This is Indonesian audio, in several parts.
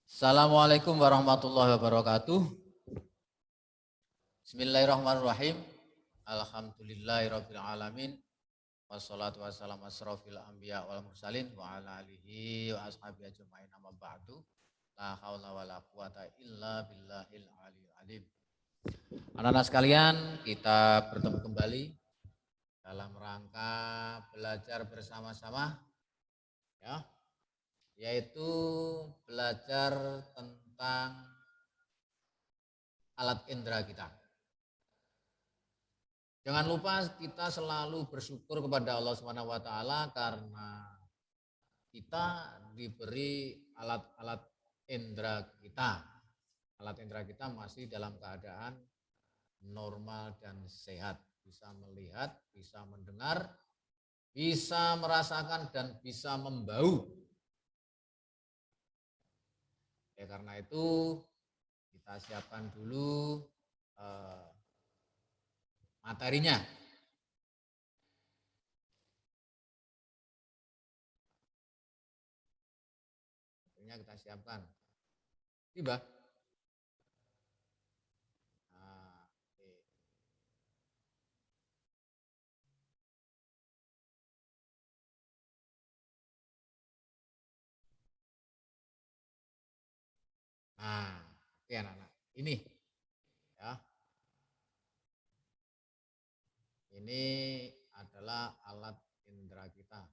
Assalamualaikum warahmatullahi wabarakatuh. Bismillahirrahmanirrahim. Alhamdulillahirabbil alamin. Wassalatu wassalamu asrofil anbiya wal mursalin wa ala alihi wa ashabihi ajmain amma ba'du. La haula wala quwata illa billahil aliyil alim. Anak-anak sekalian, kita bertemu kembali dalam rangka belajar bersama-sama ya, yaitu belajar tentang alat indera kita. Jangan lupa kita selalu bersyukur kepada Allah Subhanahu wa taala karena kita diberi alat-alat indera kita. Alat indera kita masih dalam keadaan normal dan sehat, bisa melihat, bisa mendengar, bisa merasakan dan bisa membau. Ya, karena itu kita siapkan dulu materinya. Materinya kita siapkan. Tiba. Nah, oke. Nah, oke anak-anak. Ini ya. Ini adalah alat indera kita.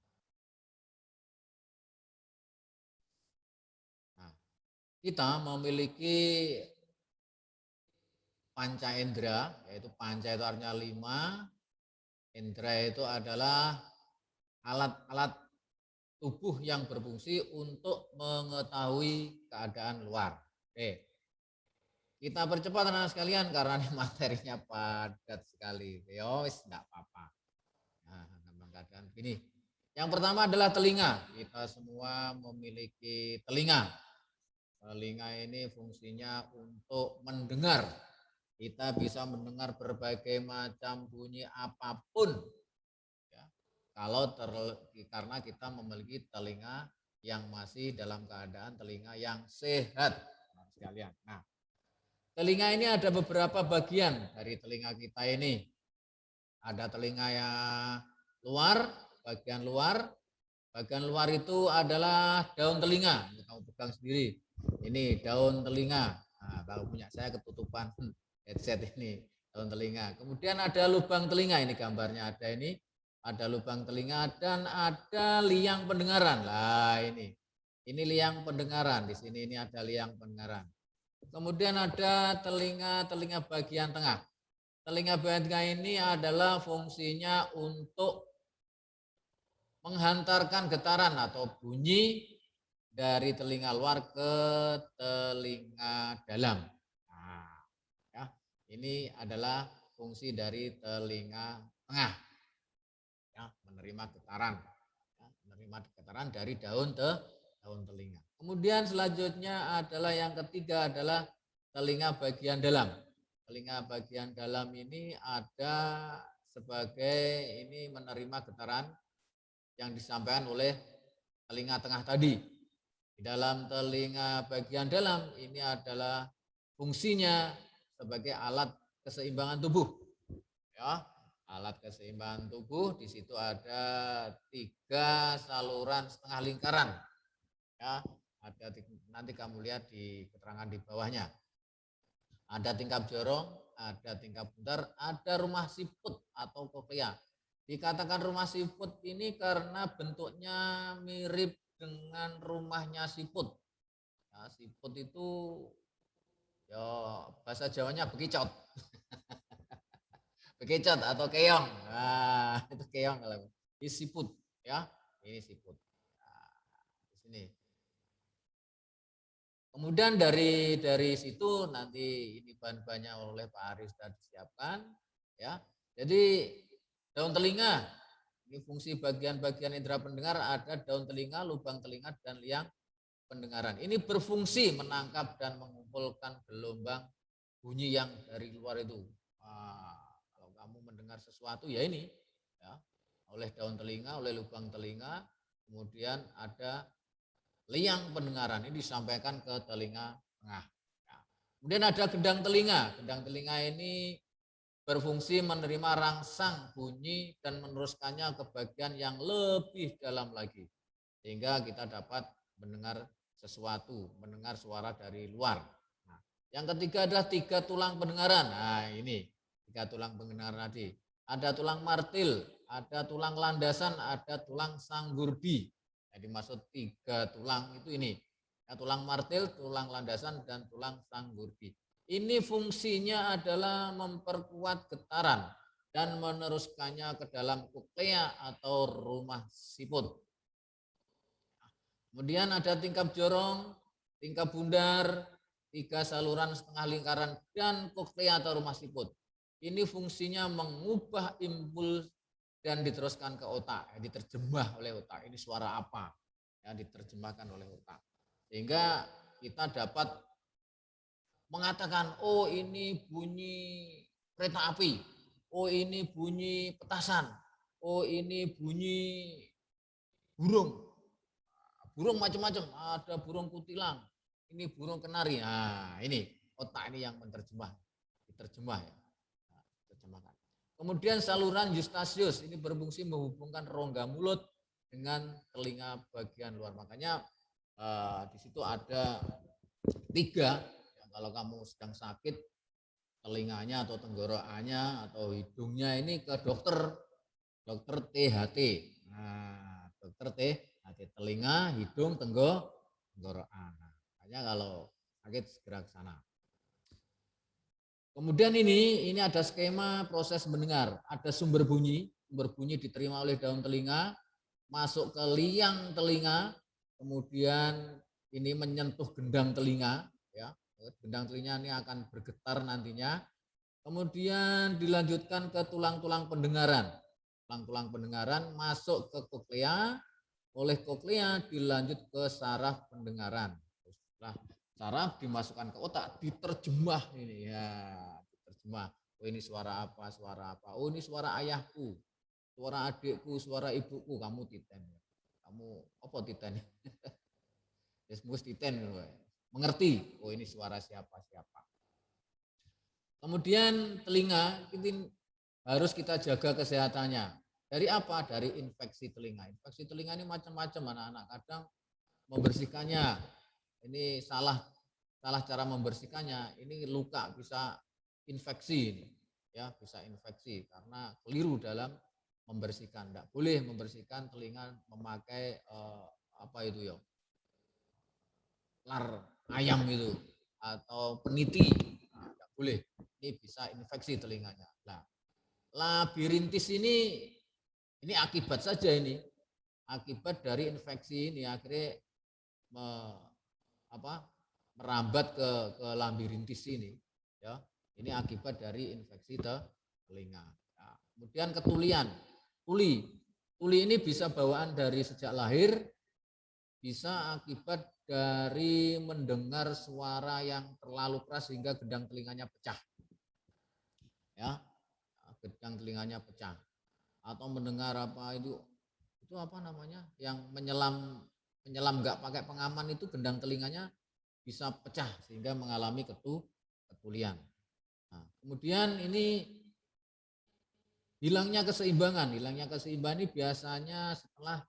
Nah, kita memiliki panca indera, yaitu panca itu artinya 5, indera itu adalah alat-alat tubuh yang berfungsi untuk mengetahui keadaan luar. Oke. Kita percepat anak sekalian karena ini materinya padat sekali. Yowis, enggak apa-apa. Nah, gampang keadaan begini. Yang pertama adalah telinga. Kita semua memiliki telinga. Telinga ini fungsinya untuk mendengar. Kita bisa mendengar berbagai macam bunyi apapun. Ya. Karena kita memiliki telinga yang masih dalam keadaan telinga yang sehat. Sekalian. Nah, telinga ini ada beberapa bagian dari telinga kita ini. Ada telinga yang luar, bagian luar. Bagian luar itu adalah daun telinga. Kamu pegang sendiri. Ini daun telinga. Nah, kalau punya saya ketutupan headset ini, daun telinga. Kemudian ada lubang telinga, ini gambarnya ada ini. Ada lubang telinga dan ada liang pendengaran. Lah ini. Ini liang pendengaran. Di sini ini ada liang pendengaran. Kemudian ada telinga bagian tengah. Telinga bagian tengah ini adalah fungsinya untuk menghantarkan getaran atau bunyi dari telinga luar ke telinga dalam. Nah, ya, ini adalah fungsi dari telinga tengah, ya, menerima getaran, ya, menerima getaran dari daun telinga. Kemudian selanjutnya adalah yang ketiga adalah telinga bagian dalam. Telinga bagian dalam ini ada sebagai ini menerima getaran yang disampaikan oleh telinga tengah tadi. Di dalam telinga bagian dalam ini adalah fungsinya sebagai alat keseimbangan tubuh. Ya, alat keseimbangan tubuh. Di situ ada 3 saluran setengah lingkaran. Ya, ada nanti kamu lihat di keterangan di bawahnya. Ada tingkap jorong, ada tingkap bundar, ada rumah siput atau koklea. Dikatakan rumah siput ini karena bentuknya mirip dengan rumahnya siput. Ya, siput itu ya bahasa Jawanya bekicot. Bekicot atau keong. Nah, itu keong kalau ini siput ya. Ini siput. Nah, di sini. Kemudian dari situ nanti ini bahan-bahannya oleh Pak Aris sudah disiapkan ya. Jadi daun telinga ini fungsi bagian-bagian indera pendengar ada daun telinga, lubang telinga dan liang pendengaran. Ini berfungsi menangkap dan mengumpulkan gelombang bunyi yang dari luar itu. Nah, kalau kamu mendengar sesuatu ya ini ya oleh daun telinga, oleh lubang telinga, kemudian ada liang pendengaran ini disampaikan ke telinga tengah. Nah, kemudian ada gendang telinga. Gendang telinga ini berfungsi menerima rangsang bunyi dan meneruskannya ke bagian yang lebih dalam lagi. Sehingga kita dapat mendengar sesuatu, mendengar suara dari luar. Nah, yang ketiga adalah 3 tulang pendengaran. Nah, ini 3 tulang pendengaran tadi. Ada tulang martil, ada tulang landasan, ada tulang sanggurdi. Jadi maksud 3 tulang itu ini. Ya, tulang martil, tulang landasan, dan tulang sanggurdi. Ini fungsinya adalah memperkuat getaran dan meneruskannya ke dalam koklea atau rumah siput. Kemudian ada tingkap jorong, tingkap bundar, 3 saluran setengah lingkaran, dan koklea atau rumah siput. Ini fungsinya mengubah impuls dan diteruskan ke otak, diterjemah oleh otak. Ini suara apa? Ya, diterjemahkan oleh otak. Sehingga kita dapat mengatakan, oh ini bunyi kereta api, oh ini bunyi petasan, oh ini bunyi burung. Burung macam-macam, ada burung kutilang, ini burung kenari. Nah, ini otak ini yang diterjemah ya. Nah, diterjemahkan. Kemudian saluran Eustachius ini berfungsi menghubungkan rongga mulut dengan telinga bagian luar. Makanya di situ ada 3. Kalau kamu sedang sakit telinganya atau tenggorokannya atau hidungnya ini ke dokter THT. Nah, dokter THT telinga, hidung, tenggorokan. Makanya kalau sakit segera ke sana. Kemudian ini ada skema proses mendengar. Ada sumber bunyi diterima oleh daun telinga, masuk ke liang telinga, kemudian ini menyentuh gendang telinga, ya. Gendang telinga ini akan bergetar nantinya. Kemudian dilanjutkan ke tulang-tulang pendengaran. Tulang-tulang pendengaran masuk ke koklea, oleh koklea dilanjut ke saraf pendengaran. Setelah saraf dimasukkan ke otak, diterjemah ini ya, diterjemah. Oh ini suara apa, suara apa. Oh ini suara ayahku, suara adikku, suara ibuku. Kamu titen. Kamu apa titen? Yes, titen. Mengerti. Oh ini suara siapa. Kemudian telinga ini harus kita jaga kesehatannya. Dari apa? Dari infeksi telinga. Infeksi telinga ini macam-macam anak-anak. Kadang membersihkannya ini salah cara membersihkannya. Ini luka, bisa infeksi ini. Ya, bisa infeksi karena keliru dalam membersihkan. Tidak boleh membersihkan telinga memakai apa itu ya? Lar ayam itu atau peniti. Nah, tidak boleh. Ini bisa infeksi telinganya. Nah, labirintis ini akibat saja ini. Akibat dari infeksi ini akhirnya merambat ke labirintis ini, ya. Ini akibat dari infeksi telinga. Nah, kemudian ketulian. Tuli ini bisa bawaan dari sejak lahir, bisa akibat dari mendengar suara yang terlalu keras sehingga gendang telinganya pecah. Ya, gendang telinganya pecah. Atau mendengar apa itu apa namanya? Yang menyelam nggak pakai pengaman itu gendang telinganya bisa pecah sehingga mengalami ketulian. Nah, kemudian ini hilangnya keseimbangan ini biasanya setelah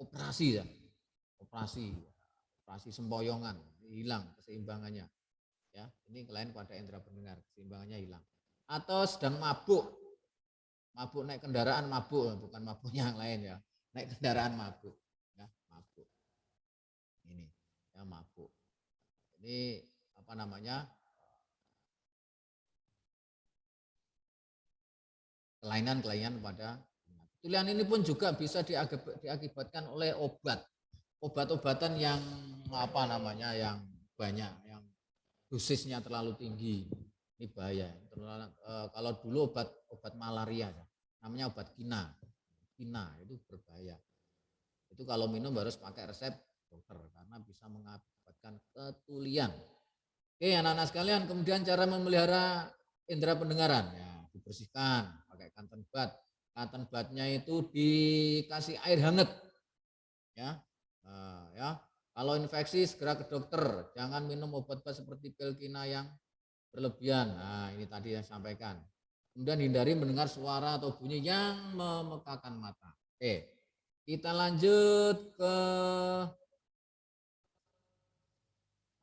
operasi sempoyongan, hilang keseimbangannya. Ya, ini lain pada indera pendengar, keseimbangannya hilang. Atau sedang mabuk naik kendaraan mabuk, bukan mabuknya yang lain ya, naik kendaraan mabuk, ya mabuk. Ini ya mabuk. Ini apa namanya? Kelainan pada ketulian ini pun juga bisa diakibatkan oleh obat-obatan yang apa namanya yang banyak, yang dosisnya terlalu tinggi. Ini bahaya. Kalau dulu obat malaria namanya obat kina itu berbahaya. Itu kalau minum harus pakai resep dokter karena bisa mengakibatkan ketulian. Oke anak-anak sekalian, kemudian cara memelihara indera pendengaran ya, dibersihkan pakai cotton bud. Cotton budnya itu dikasih air hangat ya, ya. Kalau infeksi segera ke dokter, jangan minum obat-obat seperti pil kina yang berlebihan. Nah, ini tadi yang sampaikan. Kemudian hindari mendengar suara atau bunyi yang memekakan mata. Oke, kita lanjut ke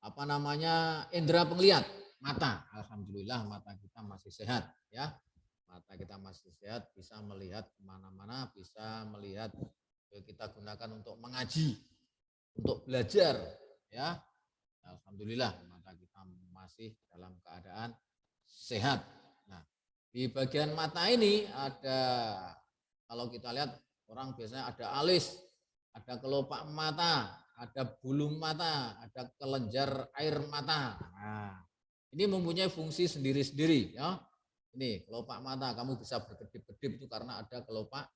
apa namanya, indera penglihat, mata. Alhamdulillah mata kita masih sehat, ya. Mata kita masih sehat, bisa melihat kemana-mana, bisa melihat, kita gunakan untuk mengaji, untuk belajar, ya. Alhamdulillah mata kita masih dalam keadaan sehat. Nah, di bagian mata ini ada, kalau kita lihat orang biasanya ada alis, ada kelopak mata, ada bulu mata, ada kelenjar air mata. Nah, ini mempunyai fungsi sendiri-sendiri, ya. Ini kelopak mata, kamu bisa berkedip-kedip itu karena ada kelopak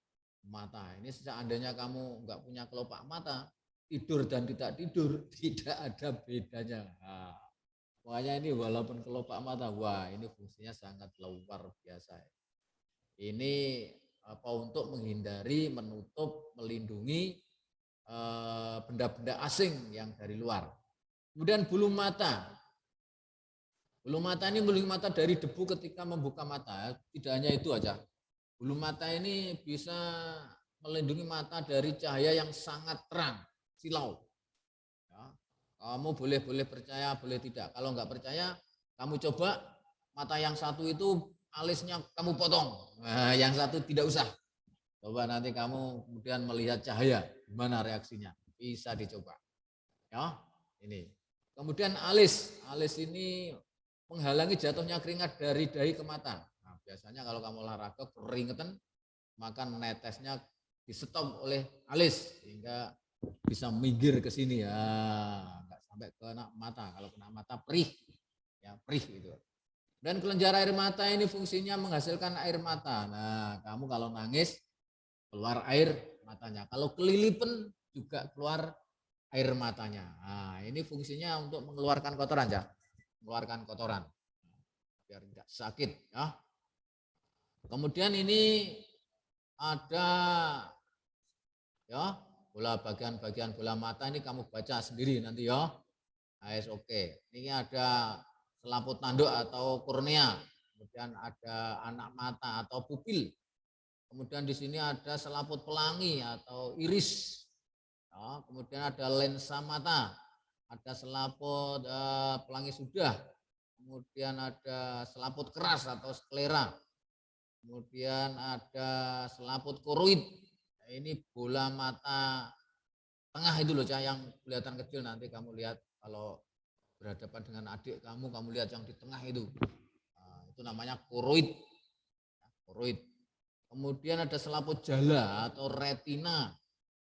mata. Ini seandainya kamu nggak punya kelopak mata, tidur dan tidak tidur tidak ada bedanya. Nah, makanya ini walaupun kelopak mata, wah ini fungsinya sangat luar biasa. Ini apa, untuk menghindari, menutup, melindungi benda-benda asing yang dari luar. Kemudian bulu mata. Bulu mata ini melindungi mata dari debu ketika membuka mata. Tidak hanya itu aja. Bulu mata ini bisa melindungi mata dari cahaya yang sangat terang, silau. Ya, kamu boleh percaya, boleh tidak. Kalau nggak percaya, kamu coba mata yang satu itu alisnya kamu potong. Nah, yang satu tidak usah. Coba nanti kamu kemudian melihat cahaya, gimana reaksinya? Bisa dicoba. Ya, ini. Kemudian alis. Alis ini menghalangi jatuhnya keringat dari dahi ke mata. Nah, biasanya kalau kamu olahraga keringetan, maka netesnya di-stop oleh alis sehingga bisa minggir ke sini, ya, nggak sampai kena mata. Kalau kena mata perih, ya perih gitu. Dan kelenjar air mata ini fungsinya menghasilkan air mata. Nah, kamu kalau nangis keluar air matanya. Kalau kelilipan juga keluar air matanya. Nah, ini fungsinya untuk mengeluarkan kotoran, ya. Mengeluarkan kotoran. Biar tidak sakit, ya. Kemudian ini ada, ya, bola bagian bola mata ini kamu baca sendiri nanti, ya. Oke. Ini ada selaput tanduk atau kornea. Kemudian ada anak mata atau pupil. Kemudian di sini ada selaput pelangi atau iris. Ya, kemudian ada lensa mata, ada selaput pelangi sudah. Kemudian ada selaput keras atau sklera. Kemudian ada selaput koroid. Nah, ini bola mata tengah itu loh, yang kelihatan kecil, nanti kamu lihat kalau berhadapan dengan adik kamu lihat yang di tengah itu. Nah, itu namanya koroid. Koroid. Kemudian ada selaput jala atau retina.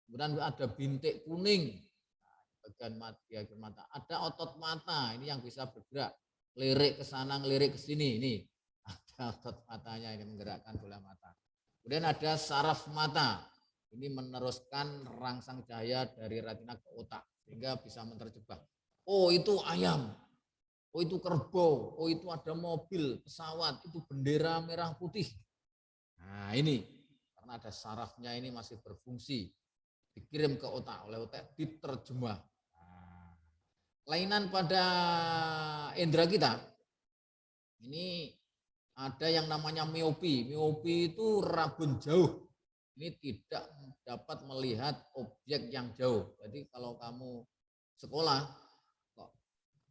Kemudian ada bintik kuning. Nah, bagian mata. Ada otot mata, ini yang bisa bergerak. Lirik ke sana, ngelirik ke sini. Ini ada otot matanya, ini menggerakkan bola mata. Kemudian ada saraf mata. Ini meneruskan rangsang cahaya dari retina ke otak sehingga bisa menerjebak. Oh, itu ayam. Oh, itu kerbau. Oh, itu ada mobil, pesawat, itu bendera merah putih. Nah, ini karena ada sarafnya ini masih berfungsi. Dikirim ke otak, oleh otak diterjemah. Nah, kelainan pada indera kita ini ada yang namanya miopi. Miopi itu rabun jauh. Ini tidak dapat melihat objek yang jauh. Jadi kalau kamu sekolah kok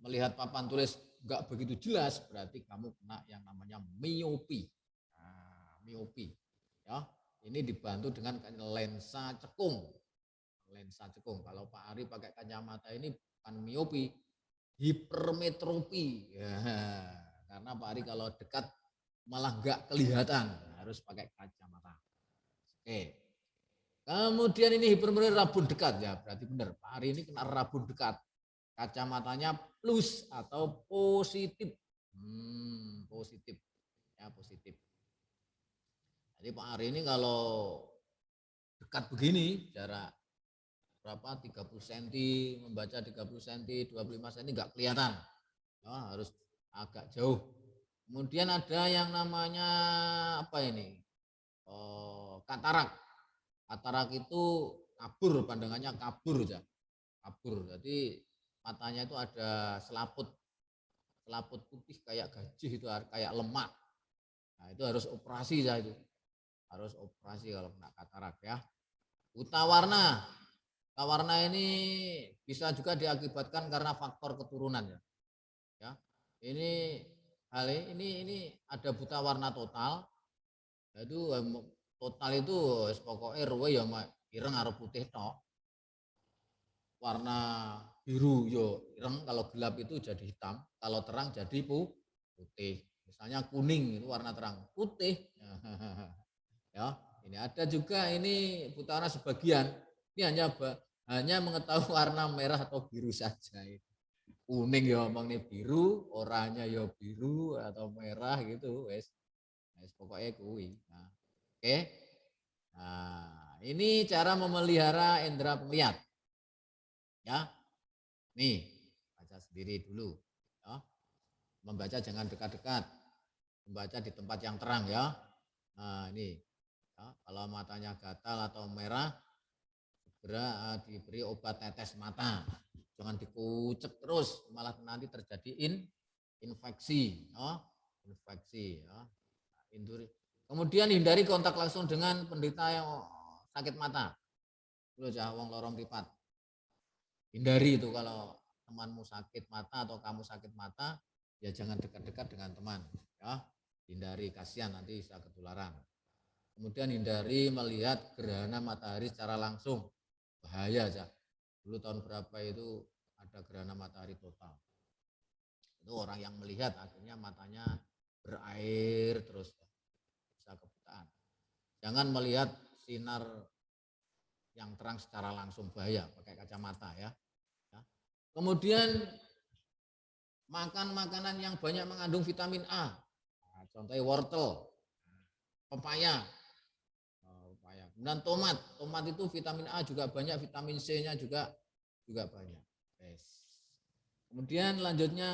melihat papan tulis nggak begitu jelas, berarti kamu kena yang namanya miopi. Nah, miopi. Ya, ini dibantu dengan lensa cekung. Lensa cekung. Kalau Pak Ari pakai kacamata ini bukan miopi, hipermetropi. Ya, karena Pak Ari kalau dekat malah nggak kelihatan, harus pakai kacamata. Oke. Kemudian ini hipermetropi rabun dekat, ya berarti benar. Pak Ari ini kena rabun dekat. Kacamatanya plus atau positif. Positif. Ya, positif. Jadi Pak Ari ini kalau dekat begini, jarak berapa, 30 cm, membaca 30 cm, 25 cm nggak kelihatan. Ya, harus agak jauh. Kemudian ada yang namanya apa ini? Katarak. Katarak itu kabur, pandangannya kabur aja. kabur. Jadi matanya itu ada selaput putih kayak gajih itu, kayak lemak. Nah, itu harus operasi ya itu. Harus operasi kalau kena katarak ya. Buta warna. Buta warna ini bisa juga diakibatkan karena faktor keturunan ya. Ya. Ini ada buta warna total. Itu total itu pokoknya ruwe ya ireng arep putih tok. Warna biru yo ireng, kalau gelap itu jadi hitam, kalau terang jadi putih. Misalnya kuning itu warna terang, putih. Ya, ini ada juga ini buta warna sebagian. Ini hanya mengetahui warna merah atau biru saja. Kuning ya omong nih biru, oranye ya biru atau merah gitu, wes pokoknya kuwi. Nah, oke. Nah, ini cara memelihara indera penglihat. Ya, nih baca sendiri dulu. Ya. Membaca jangan dekat-dekat, membaca di tempat yang terang ya. Nah, ini ya, kalau matanya gatal atau merah, segera diberi obat tetes mata. Jangan dikucek terus, malah nanti terjadi infeksi. Ya. Infeksi. Ya. Kemudian hindari kontak langsung dengan penderita yang sakit mata. Lu jangan wong lorong lipat. Hindari itu kalau temanmu sakit mata atau kamu sakit mata, ya jangan dekat-dekat dengan teman. Ya, hindari, kasihan nanti bisa ketularan. Kemudian hindari melihat gerhana matahari secara langsung, bahaya aja. Dulu tahun berapa itu ada gerhana matahari total. Itu orang yang melihat akhirnya matanya berair terus, bisa kebutaan. Jangan melihat sinar yang terang secara langsung, bahaya, pakai kacamata ya. Kemudian makan makanan yang banyak mengandung vitamin A. Nah, contohnya wortel, pepaya. Kemudian tomat itu vitamin A juga banyak, vitamin C-nya juga banyak. Yes. Kemudian lanjutnya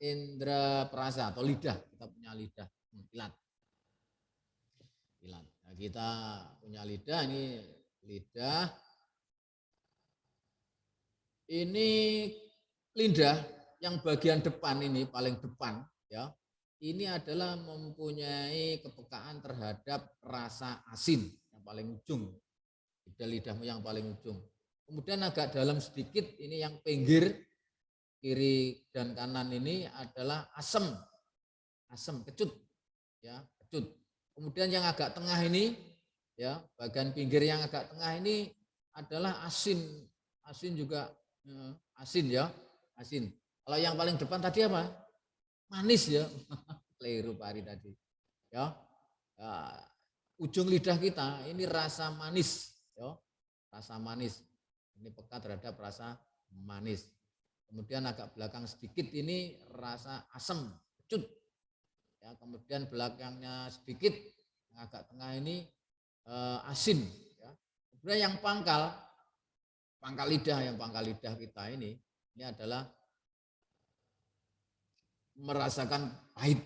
indera perasa atau lidah. Kita punya lidah, ilat. Nah, kita punya lidah, ini lidah. Ini lidah yang bagian depan ini paling depan ya. Ini adalah mempunyai kepekaan terhadap rasa asin yang paling ujung. Lidahmu yang paling ujung. Kemudian agak dalam sedikit ini yang pinggir kiri dan kanan ini adalah asam. Asam kecut ya, kecut. Kemudian yang agak tengah ini ya, bagian pinggir yang agak tengah ini adalah asin. Asin juga asin ya, asin. Kalau yang paling depan tadi apa? Manis ya. Keliru Pak Ari tadi. Ya. Ujung lidah kita ini rasa manis ya. Rasa manis. Ini peka terhadap rasa manis. Kemudian agak belakang sedikit ini rasa asam, kecut. Ya, kemudian belakangnya sedikit yang agak tengah ini asin ya. Kemudian yang pangkal lidah kita ini adalah merasakan pahit,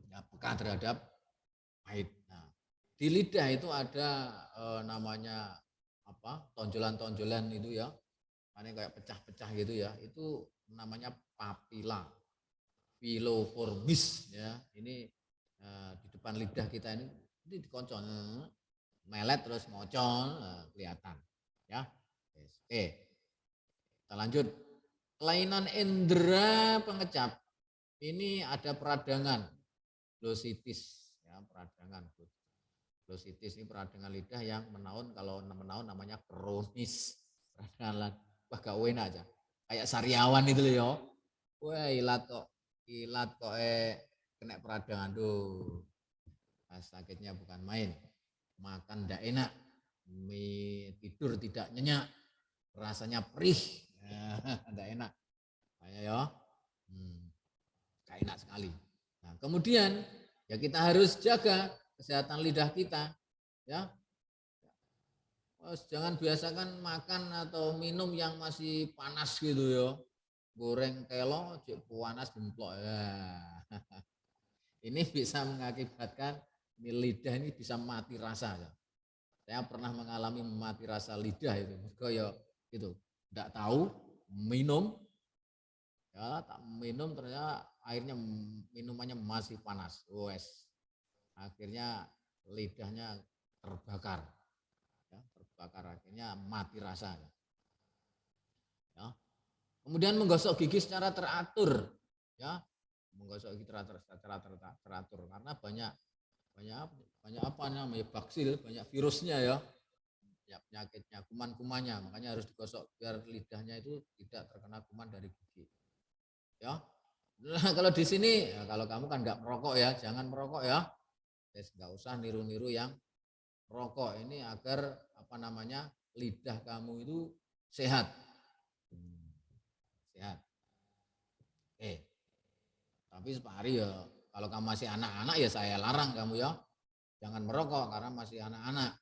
ya, peka terhadap pahit. Nah, di lidah itu ada namanya apa, tonjolan-tonjolan itu ya, mana kayak pecah-pecah gitu ya, itu namanya papila, piliformis ya. Ini di depan lidah kita ini dikoncon, melet terus mocon, kelihatan ya. Oke, kita lanjut. Kelainan indera pengecap ini ada peradangan glositis ya, peradangan glositis ini peradangan lidah yang menaun, kalau menaun namanya kronis. Peradangan wah gak enak aja kayak sariawan itu loh ya. Wah ilat kok kena peradangan tuh. Nah, sakitnya bukan main. Makan tidak enak, tidur tidak nyenyak, rasanya perih, tidak enak. Kayak ya. Gak enak sekali. Nah, kemudian ya kita harus jaga kesehatan lidah kita, ya. Jangan biasakan makan atau minum yang masih panas gitu ya. Goreng telo, panas demplok ya. Ini bisa mengakibatkan lidah ini bisa mati rasa ya. Saya pernah mengalami mati rasa lidah itu. Ya itu tidak tahu, minum, ya tak minum ternyata airnya minumannya masih panas, wes akhirnya lidahnya terbakar, ya, terbakar akhirnya mati rasa, ya. Kemudian menggosok gigi secara teratur, ya, menggosok gigi secara teratur karena banyak banyak apa namanya baksil, banyak virusnya ya, banyak penyakitnya, kuman-kumannya, makanya harus digosok biar lidahnya itu tidak terkena kuman dari gigi, ya. Nah, kalau di sini ya, kalau kamu kan nggak merokok ya, jangan merokok ya, nggak usah niru-niru yang merokok ini agar apa namanya lidah kamu itu sehat, sehat. Tapi Pak Ari ya kalau kamu masih anak-anak ya saya larang kamu ya, jangan merokok karena masih anak-anak.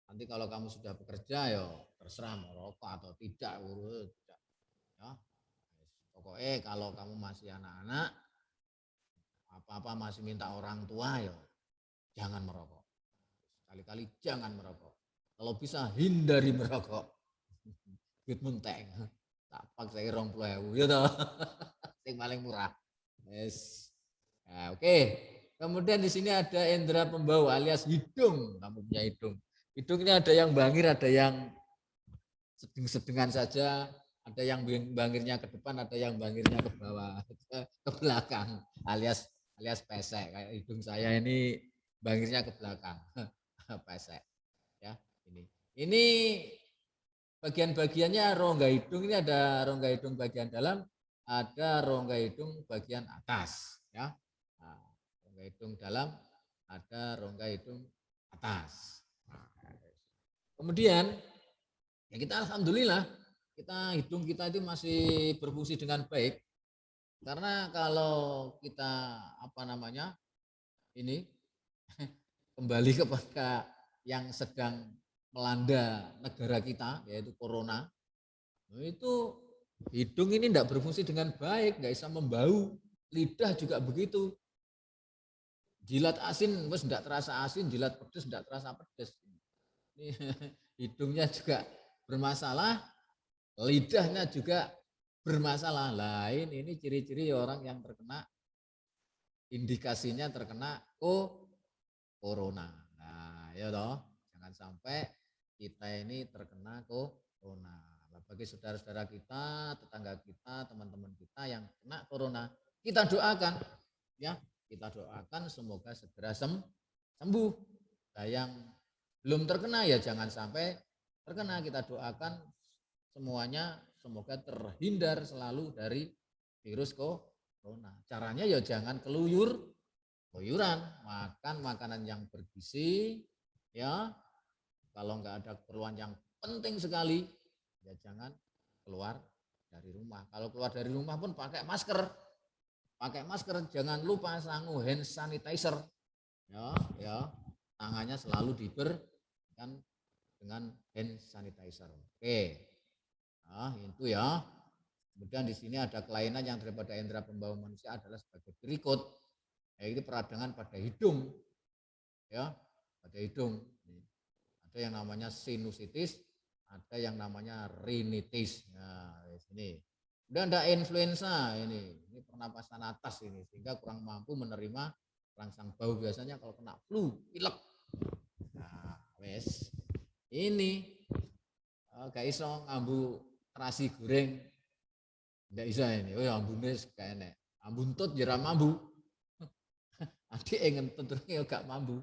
Nanti kalau kamu sudah bekerja ya terserah merokok atau tidak, ya. Pokoknya kalau kamu masih anak-anak, apa-apa masih minta orang tua ya jangan merokok. Kali-kali jangan merokok. Kalau bisa hindari merokok. Duit munteng. Tak paksa 20.000 ya toh. Yang paling murah. Yes. Nah, oke. Kemudian di sini ada indera pembawa alias hidung. Kamu punya hidung. Hidung ini ada yang bangir, ada yang sedeng-sedengan saja, ada yang bangirnya ke depan, ada yang bangirnya ke bawah, ke belakang, alias pesek. Kayak hidung saya ini bangirnya ke belakang, pesek. Ya, ini bagian-bagiannya rongga hidung ini ada rongga hidung bagian dalam, ada rongga hidung bagian atas. Ya, nah, rongga hidung dalam, ada rongga hidung atas. Nah, kemudian ya kita alhamdulillah hidung kita itu masih berfungsi dengan baik, karena kalau kita apa namanya ini kembali kepada yang sedang melanda negara kita yaitu corona, itu hidung ini tidak berfungsi dengan baik, nggak bisa membau, lidah juga begitu, jilat asin bos tidak terasa asin, jilat pedes tidak terasa pedes. Hidungnya juga bermasalah, lidahnya juga bermasalah. Lain ini ciri-ciri orang yang terkena, indikasinya terkena corona. Nah, ya toh, jangan sampai kita ini terkena corona. Bagi saudara-saudara kita, tetangga kita, teman-teman kita yang kena corona, kita doakan ya, kita doakan semoga segera sembuh. Nah, yang belum terkena ya jangan sampai terkena, kita doakan semuanya semoga terhindar selalu dari virus corona. Caranya ya jangan keluyuran, makan makanan yang bergizi, ya. Kalau nggak ada keperluan yang penting sekali, ya jangan keluar dari rumah. Kalau keluar dari rumah pun pakai masker, jangan lupa sangu hand sanitizer, ya, tangannya selalu dibersihkan dengan hand sanitizer. Oke, nah itu ya. Kemudian di sini ada kelainan yang daripada indera pembawa manusia adalah sebagai berikut, yaitu peradangan pada hidung, ya, pada hidung. Ada yang namanya sinusitis, ada yang namanya rinitis. Nah, ini. Kemudian ada influenza ini pernapasan atas ini, sehingga kurang mampu menerima rangsang bau, biasanya kalau kena flu, pilek. Nah, wes. Ini gak iso ngambu terasi goreng. Nggak bisa ini, oh ambune gak enak. Ambuntut jera mambu. Adik ngentut terus gak mambu.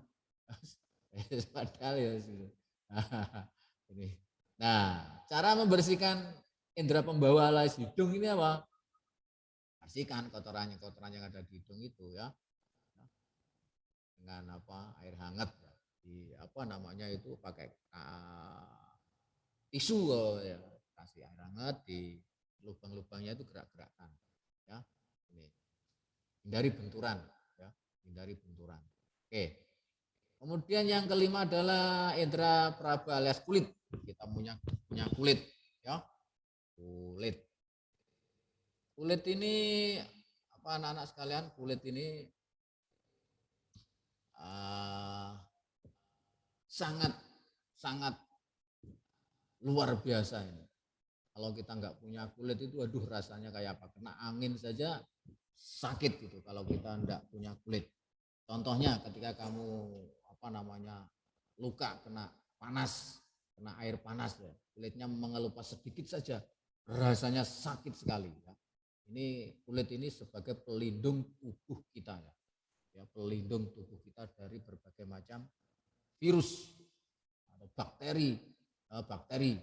Padahal ya ini. Nah, cara membersihkan indera pembawa alias hidung ini apa? Bersihkan kotoran yang ada di hidung itu ya. Dengan apa? Air hangat ya. Di apa namanya itu pakai tisu ya. Kasih air hangat di lubang-lubangnya itu gerak-gerakkan ya. Ini. Hindari benturan ya, hindari benturan. Oke. Kemudian yang kelima adalah indera peraba alias kulit. Kita punya kulit, ya. Kulit. Kulit ini apa anak-anak sekalian? Kulit ini sangat luar biasa ini. Kalau kita nggak punya kulit itu, aduh rasanya kayak apa? Kena angin saja sakit gitu kalau kita nggak punya kulit. Contohnya ketika kamu luka kena panas, kena air panas ya, kulitnya mengelupas sedikit saja, rasanya sakit sekali. Ya. Ini kulit ini sebagai pelindung tubuh kita ya, pelindung tubuh kita dari berbagai macam virus atau bakteri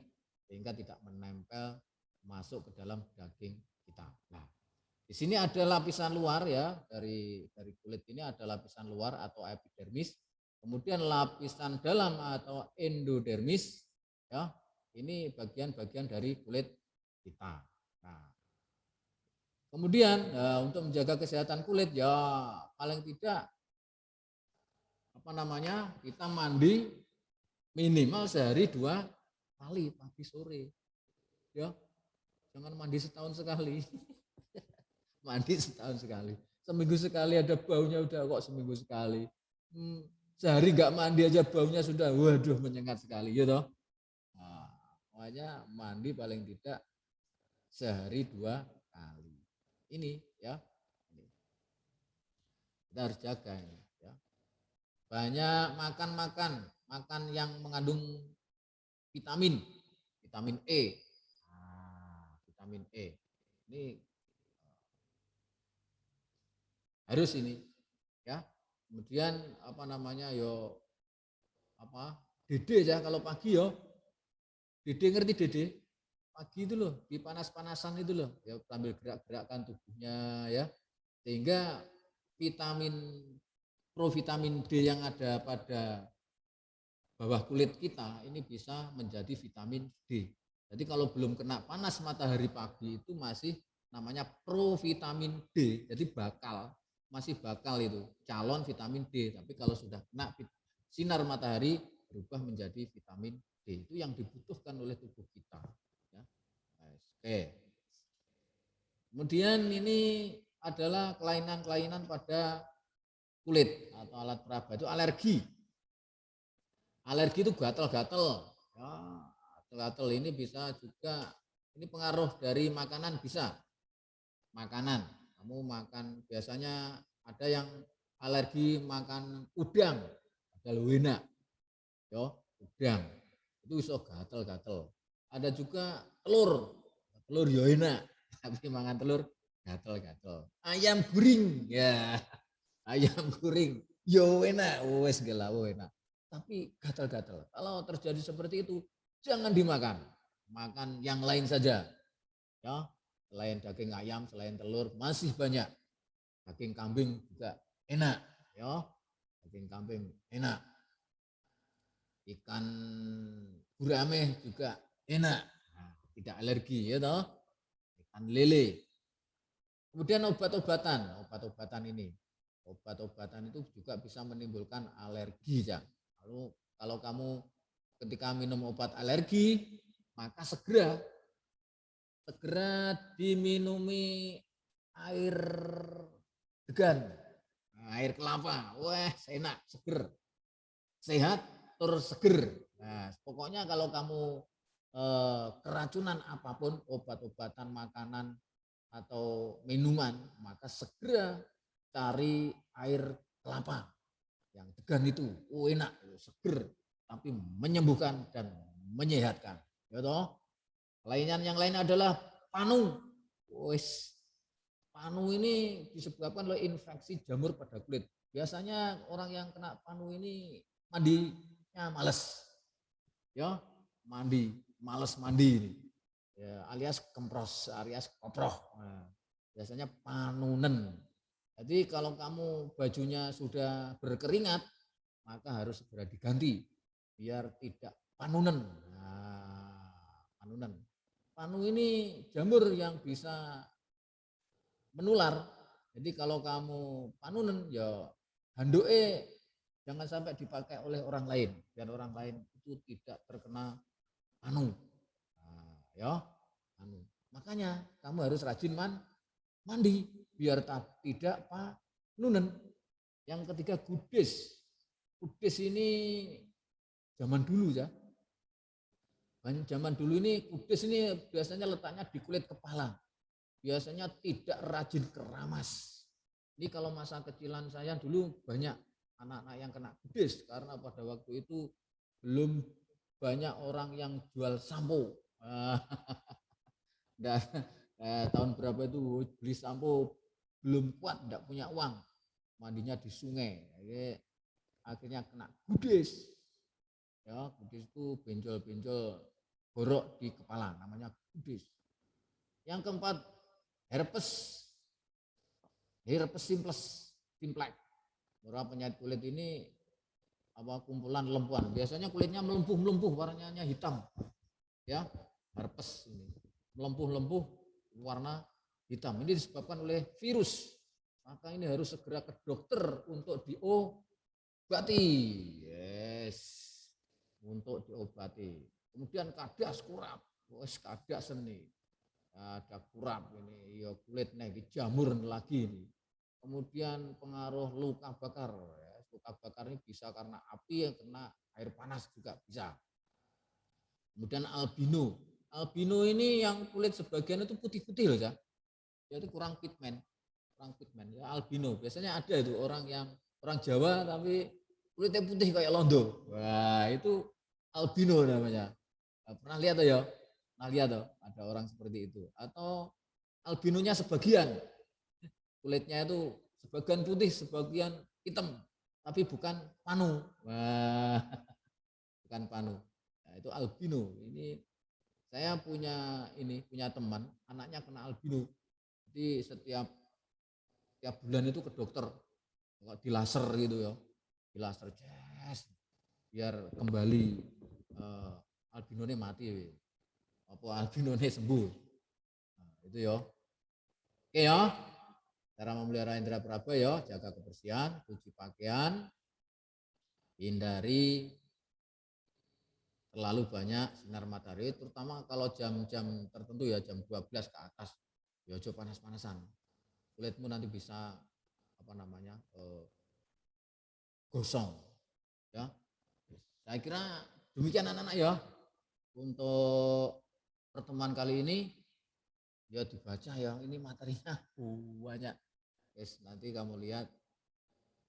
sehingga tidak menempel masuk ke dalam daging kita. Nah, di sini ada lapisan luar ya, dari kulit ini ada lapisan luar atau epidermis, kemudian lapisan dalam atau endodermis ya. Ini bagian-bagian dari kulit kita. Nah, kemudian untuk menjaga kesehatan kulit ya paling tidak kita mandi minimal sehari 2 kali pagi sore ya, jangan mandi setahun sekali. Mandi setahun sekali, seminggu sekali ada baunya udah kok seminggu sekali, sehari nggak mandi aja baunya sudah waduh menyengat sekali gitu. Nah, makanya mandi paling tidak sehari 2 kali ini ya, kita harus jaga ini ya. Banyak makan yang mengandung vitamin E. Vitamin E ini harus ini ya. Kemudian dede ya kalau pagi yo. Dede ngerti dede? Pagi itu loh, di panas-panasan itu loh, ya sambil gerak-gerakkan tubuhnya ya. Sehingga provitamin D yang ada pada bawah kulit kita ini bisa menjadi vitamin D. Jadi kalau belum kena panas matahari pagi itu masih namanya provitamin D. Jadi masih bakal itu calon vitamin D. Tapi kalau sudah kena sinar matahari berubah menjadi vitamin D. Itu yang dibutuhkan oleh tubuh kita. Ya. Oke. Kemudian ini adalah kelainan-kelainan pada kulit atau alat peraba itu alergi. Alergi itu gatal-gatal. Ya, gatal ini bisa juga ini pengaruh dari makanan bisa. Makanan, kamu makan biasanya ada yang alergi makan udang, ada luwena, yo udang itu iso gatal-gatal. Ada juga telur yo enak, tapi makan telur gatal-gatal. Ayam guring ya, ayam guring yo enak, wes gelawo enak. Tapi gatal-gatal. Kalau terjadi seperti itu, jangan dimakan. Makan yang lain saja. Ya, selain daging ayam, selain telur, masih banyak. Daging kambing juga enak. Ya, daging kambing enak. Ikan gurame juga enak. Nah, tidak alergi ya toh. Ikan lele. Kemudian obat-obatan ini. Obat-obatan itu juga bisa menimbulkan alergi ya. Lalu kalau kamu ketika minum obat alergi, maka segera diminumi air degan, air kelapa. Wah, enak, seger. Sehat terus seger. Nah, pokoknya kalau kamu keracunan apapun, obat-obatan, makanan atau minuman, maka segera cari air kelapa yang degan itu. Oh enak, seger, tapi menyembuhkan dan menyehatkan. Ya toh? Yang lain adalah panu. Wes, panu ini disebabkan oleh infeksi jamur pada kulit. Biasanya orang yang kena panu ini mandinya males. Ya, males mandi ini. Ya, alias kempros, alias koproh. Nah, biasanya panunen. Jadi kalau kamu bajunya sudah berkeringat, maka harus segera diganti biar tidak panunen. Nah, panunen. Panu ini jamur yang bisa menular. Jadi kalau kamu panunen ya handoe jangan sampai dipakai oleh orang lain biar orang lain itu tidak terkena panu. Nah, ya, panu. Makanya kamu harus rajin mandi biar tidak panunen. Yang ketiga gudes. Gudes ini zaman dulu ya. Zaman dulu ini kudis ini biasanya letaknya di kulit kepala. Biasanya tidak rajin keramas. Ini kalau masa kecilan saya dulu banyak anak-anak yang kena kudis karena pada waktu itu belum banyak orang yang jual sampo. Dan tahun berapa itu beli sampo belum kuat, tidak punya uang, mandinya di sungai. Jadi, akhirnya kena kudis. Ya, kudis itu benjol-benjol borok di kepala, namanya kudis. Yang keempat, herpes. Herpes simplex. Beberapa penyakit kulit ini kumpulan lempuan. Biasanya kulitnya melempuh, warnanya hitam. Ya, herpes ini. Melempuh, warna hitam. Ini disebabkan oleh virus. Maka ini harus segera ke dokter untuk diobati. Yes. Untuk diobati. Kemudian kadas kurap. Wes kadas seni. Ada kurap ini, ya kulit nih jamur lagi ini. Kemudian pengaruh luka bakar. Ya. Luka bakar ini bisa karena api yang kena air panas juga bisa. Kemudian albino. Albino ini yang kulit sebagian itu putih-putih loh ya. Jadi kurang pigmen. Ya albino. Biasanya ada itu orang Jawa tapi kulitnya putih kayak londo. Wah, itu albino namanya. Pernah lihat ya? Pernah lihat tuh, ada orang seperti itu. Atau albinonya sebagian. Kulitnya itu sebagian putih, sebagian hitam, tapi bukan panu. Wah, bukan panu. Nah, itu albino. Ini saya punya teman, anaknya kena albino. Jadi setiap bulan itu ke dokter, di laser gitu ya, di laser biar kembali albinonya mati, albinonya sembuh. Nah, itu ya. Oke ya. Cara memelihara indera peraba ya, jaga kebersihan, cuci pakaian, hindari terlalu banyak sinar matahari, terutama kalau jam-jam tertentu ya, jam 12 ke atas. Ya coba panas-panasan. Kulitmu nanti bisa gosong. Ya. Saya kira demikian anak-anak ya. Untuk pertemuan kali ini ya dibaca ya, ini materinya banyak. Yes, nanti kamu lihat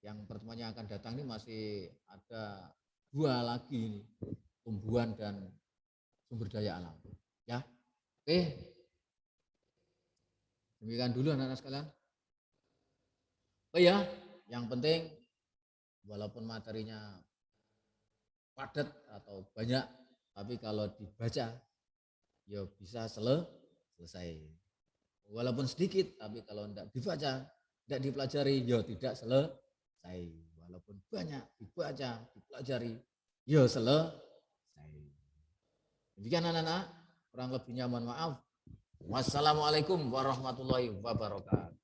yang pertemuan yang akan datang ini masih ada 2 lagi ini, tumbuhan dan sumber daya alam. Ya, oke. Demikian dulu anak-anak sekalian. Oh ya, yang penting walaupun materinya padat atau banyak, tapi kalau dibaca ya bisa selesai. Walaupun sedikit, tapi kalau tidak dibaca, tidak dipelajari, ya tidak selesai. Walaupun banyak dibaca, dipelajari, ya selesai. Demikian anak-anak, kurang lebihnya mohon maaf. Wassalamualaikum warahmatullahi wabarakatuh.